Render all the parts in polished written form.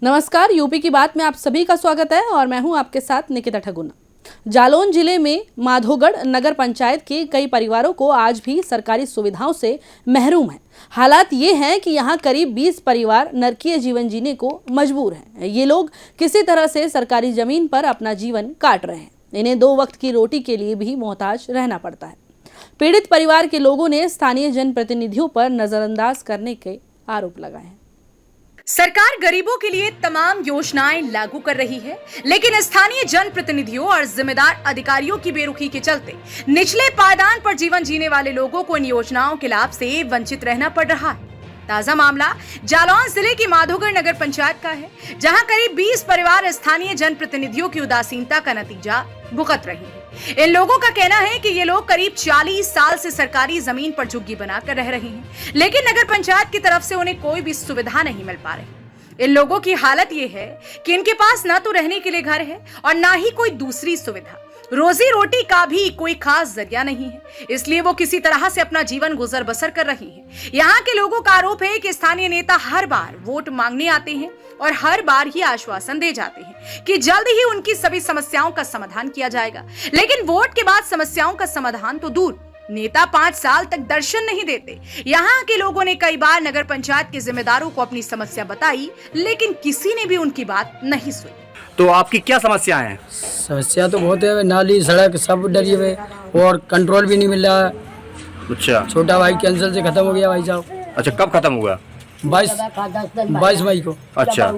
नमस्कार, यूपी की बात में आप सभी का स्वागत है और मैं हूं आपके साथ निकिता ठगुना। जालौन जिले में माधोगढ़ नगर पंचायत के कई परिवारों को आज भी सरकारी सुविधाओं से महरूम है। हालात ये हैं कि यहां करीब 20 परिवार नरकीय जीवन जीने को मजबूर हैं। ये लोग किसी तरह से सरकारी जमीन पर अपना जीवन काट रहे हैं। इन्हें 2 वक्त की रोटी के लिए भी मोहताज रहना पड़ता है। पीड़ित परिवार के लोगों ने स्थानीय जनप्रतिनिधियों पर नजरअंदाज करने के आरोप लगाए हैं। सरकार गरीबों के लिए तमाम योजनाएं लागू कर रही है, लेकिन स्थानीय जनप्रतिनिधियों और जिम्मेदार अधिकारियों की बेरुखी के चलते निचले पायदान पर जीवन जीने वाले लोगों को इन योजनाओं के लाभ से वंचित रहना पड़ रहा है। ताजा मामला जालौन जिले की माधोगढ़ नगर पंचायत का है, जहां करीब 20 परिवार स्थानीय जनप्रतिनिधियों की उदासीनता का नतीजा भुगत रही है। इन लोगों का कहना है कि ये लोग करीब 40 साल से सरकारी जमीन पर झुग्गी बनाकर रह रहे हैं, लेकिन नगर पंचायत की तरफ से उन्हें कोई भी सुविधा नहीं मिल पा रही। इन लोगों की हालत ये है कि इनके पास ना तो रहने के लिए घर है और ना ही कोई दूसरी सुविधा। रोजी रोटी का भी कोई खास जरिया नहीं है, इसलिए वो किसी तरह से अपना जीवन गुजर बसर कर रही हैं। यहाँ के लोगों का आरोप है कि स्थानीय नेता हर बार वोट मांगने आते हैं और हर बार ही आश्वासन दे जाते हैं कि जल्द ही उनकी सभी समस्याओं का समाधान किया जाएगा, लेकिन वोट के बाद समस्याओं का समाधान तो दूर, नेता 5 साल तक दर्शन नहीं देते। यहाँ के लोगों ने कई बार नगर पंचायत के जिम्मेदारों को अपनी समस्या बताई, लेकिन किसी ने भी उनकी बात नहीं सुनी। तो आपकी क्या समस्या है? समस्या तो बहुत है, नाली सड़क सब डरी हुए और कंट्रोल भी नहीं मिल रहा है। अच्छा, छोटा भाई कैंसर से खत्म हो गया भाई साहब। अच्छा, कब खत्म हुआ? 22 मई को। अच्छा,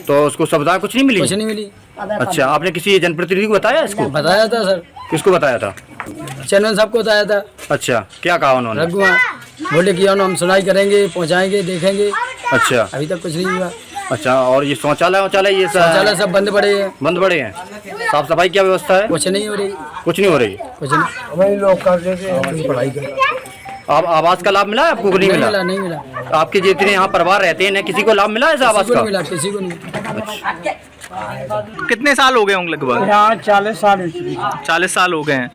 तो उसको सुविधा कुछ नहीं मिली? कुछ नहीं मिली। अच्छा, आपने किसी जनप्रतिनिधि को बताया इसको? बताया था सर। किसको बताया था? चैनल सबको बताया था। अच्छा, क्या कहा उन्होंने? रघुआ बोले कि हम सुनाई करेंगे, पहुँचाएंगे, देखेंगे। अच्छा, अभी तक कुछ नहीं हुआ। अच्छा, और ये शौचालय ये शौचालय सब बंद पड़े हैं। बंद पड़े हैं। साफ सफाई क्या व्यवस्था है? कुछ नहीं हो रही। कुछ नहीं हो रही। कुछ नहीं। लोग कर देते पढ़ाई कर। आप आवास का लाभ मिला है आपको? नहीं मिला। नहीं मिला। आपके जितने यहाँ परिवार रहते हैं, किसी को लाभ मिला है आवास का? मिला, किसी को नहीं। कितने साल हो गए होंगे लगभग? यहाँ 40 साल। 40 साल हो गए हैं।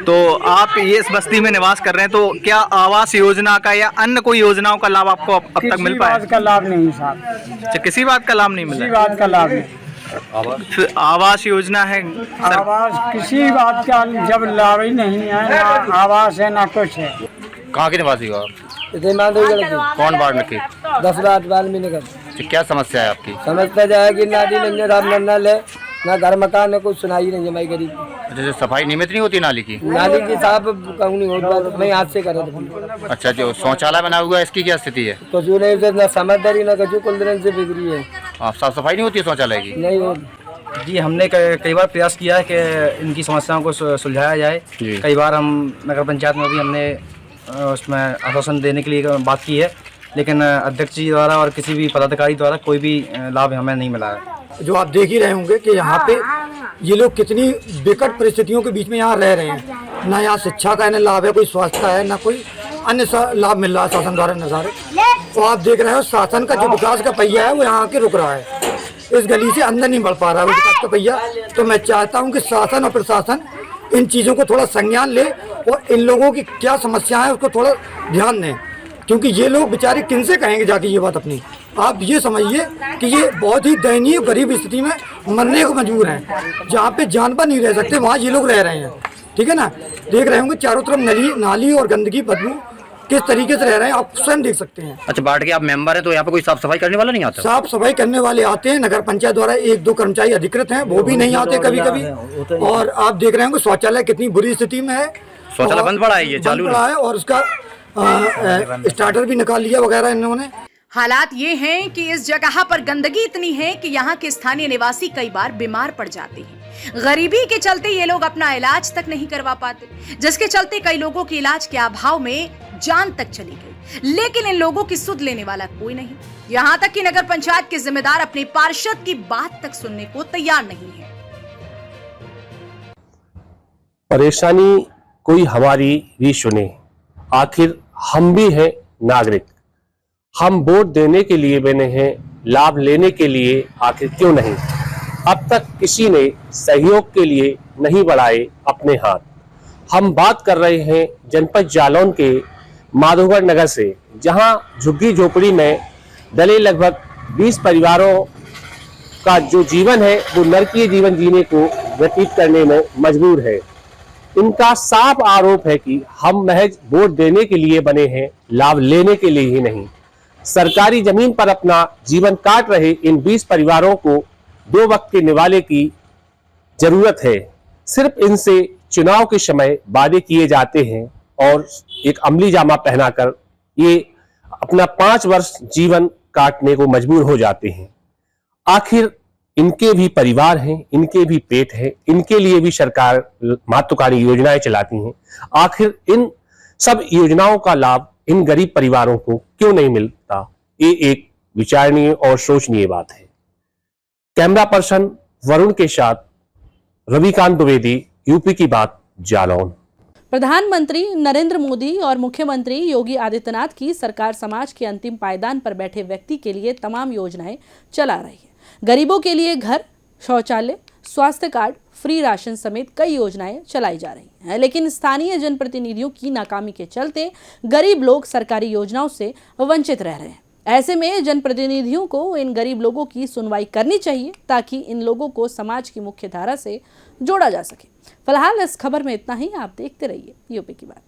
तो आप ये इस बस्ती में निवास कर रहे हैं, तो क्या आवास योजना का या अन्य कोई योजनाओं का लाभ आपको अब तक मिल पाया? किसी बात का लाभ नहीं साहब। अच्छा, किसी बात का लाभ नहीं मिला? किसी बात का लाभ नहीं। आवास योजना है आवास किसी बात का जब लाभ ही नहीं है, ना आवास है ना कुछ है। कहाँ के निवासी हो आप? कौन वार्ड में? 10 वार्ड में निकल। क्या समस्या है आपकी? समझता जाएगी नाली नल है, ना घर मकान है, कुछ सुनाई नहीं है भाई गरीब। जैसे सफाई नियमित नहीं होती नाली की? नाली की साहब कहूँ नहीं होता, मैं हाथ से कर रहा। अच्छा, जो शौचालय बना हुआ है इसकी क्या स्थिति है? कुछ नहीं, ना समझदारी ना कुछ, कुल दिन से बिगड़ी है। आप साफ सफाई नहीं होती है शौचालय की? नहीं होती जी। हमने कई बार प्रयास किया है कि इनकी समस्याओं को सुलझाया जाए। कई बार हम नगर पंचायत में भी हमने उसमें आश्वासन देने के लिए बात की है, लेकिन अध्यक्ष जी द्वारा और किसी भी पदाधिकारी द्वारा कोई भी लाभ हमें नहीं मिला है। जो आप देख ही रहे होंगे कि यहाँ पे ये लोग कितनी विकट परिस्थितियों के बीच में यहाँ रह रहे हैं। ना यहाँ शिक्षा का इन्हें लाभ है, कोई स्वास्थ्य का है, ना कोई अन्य लाभ मिल रहा है शासन द्वारा नज़ारे। तो आप देख रहे हो शासन का जो विकास का पहिया है वो यहाँ आके रुक रहा है, इस गली से अंदर नहीं बढ़ पा रहा है विकास का पहिया। तो मैं चाहता हूँ कि शासन और प्रशासन इन चीज़ों को थोड़ा संज्ञान ले और इन लोगों की क्या समस्या है उसको थोड़ा ध्यान दें, क्योंकि ये लोग बेचारे किनसे कहेंगे जाके ये बात अपनी। आप ये समझिए कि ये बहुत ही दयनीय गरीब स्थिति में मरने को मजबूर हैं। जहाँ पे जानवर नहीं रह सकते वहाँ ये लोग रह रहे हैं, ठीक है ना। देख रहे होंगे चारों तरफ नाली और गंदगी बदबू किस तरीके से रह रहे हैं, आप स्वयं देख सकते हैं। अच्छा, वार्ड के आप मेंबर हैं, तो यहाँ पे कोई साफ सफाई करने वाला नहीं आता? साफ सफाई करने वाले आते हैं, नगर पंचायत द्वारा 1-2 कर्मचारी अधिकृत हैं, वो भी नहीं आते कभी कभी। और आप देख रहे होंगे शौचालय कितनी बुरी स्थिति में है। शौचालय बंद पड़ा है, ये चालू है और उसका स्टार्टर भी निकाल लिया वगैरह इन्होंने। हालात ये हैं कि इस जगह पर गंदगी इतनी है कि यहाँ के स्थानीय निवासी कई बार बीमार पड़ जाते हैं। गरीबी के चलते ये लोग अपना इलाज तक नहीं करवा पाते, जिसके चलते कई लोगों की इलाज के अभाव में जान तक चली गई, लेकिन इन लोगों की सुध लेने वाला कोई नहीं। यहाँ तक कि नगर पंचायत के जिम्मेदार अपने पार्षद की बात तक सुनने को तैयार नहीं है। परेशानी कोई हमारी भी सुने, आखिर हम भी हैं नागरिक। हम वोट देने के लिए बने हैं, लाभ लेने के लिए आखिर क्यों नहीं। अब तक किसी ने सहयोग के लिए नहीं बढ़ाए अपने हाथ। हम बात कर रहे हैं जनपद जालौन के माधोगढ़ नगर से, जहां झुग्गी झोपड़ी में डले लगभग 20 परिवारों का जो जीवन है वो नरकीय जीवन जीने को व्यतीत करने में मजबूर है। इनका साफ आरोप है कि हम महज वोट देने के लिए बने हैं, लाभ लेने के लिए ही नहीं। सरकारी जमीन पर अपना जीवन काट रहे इन 20 परिवारों को 2 वक्त के निवाले की जरूरत है। सिर्फ इनसे चुनाव के समय वादे किए जाते हैं और एक अमली जामा पहनाकर ये अपना 5 वर्ष जीवन काटने को मजबूर हो जाते हैं। आखिर इनके भी परिवार हैं, इनके भी पेट है, इनके लिए भी सरकार महत्वाकांक्षी योजनाएं चलाती हैं। आखिर इन सब योजनाओं का लाभ इन गरीब परिवारों को क्यों नहीं मिलता? ये एक विचारणीय और सोचनीय बात है। कैमरा पर्सन वरुण के साथ रविकांत द्विवेदी, यूपी की बात, जालौन। प्रधानमंत्री नरेंद्र मोदी और मुख्यमंत्री योगी आदित्यनाथ की सरकार समाज के अंतिम पायदान पर बैठे व्यक्ति के लिए तमाम योजनाएं चला रही है। गरीबों के लिए घर, शौचालय, स्वास्थ्य कार्ड, फ्री राशन समेत कई योजनाएं चलाई जा रही हैं। लेकिन स्थानीय जनप्रतिनिधियों की नाकामी के चलते गरीब लोग सरकारी योजनाओं से वंचित रह रहे हैं। ऐसे में जनप्रतिनिधियों को इन गरीब लोगों की सुनवाई करनी चाहिए ताकि इन लोगों को समाज की मुख्य धारा से जोड़ा जा सके। फिलहाल इस खबर में इतना ही। आप देखते रहिए यूपी की बात।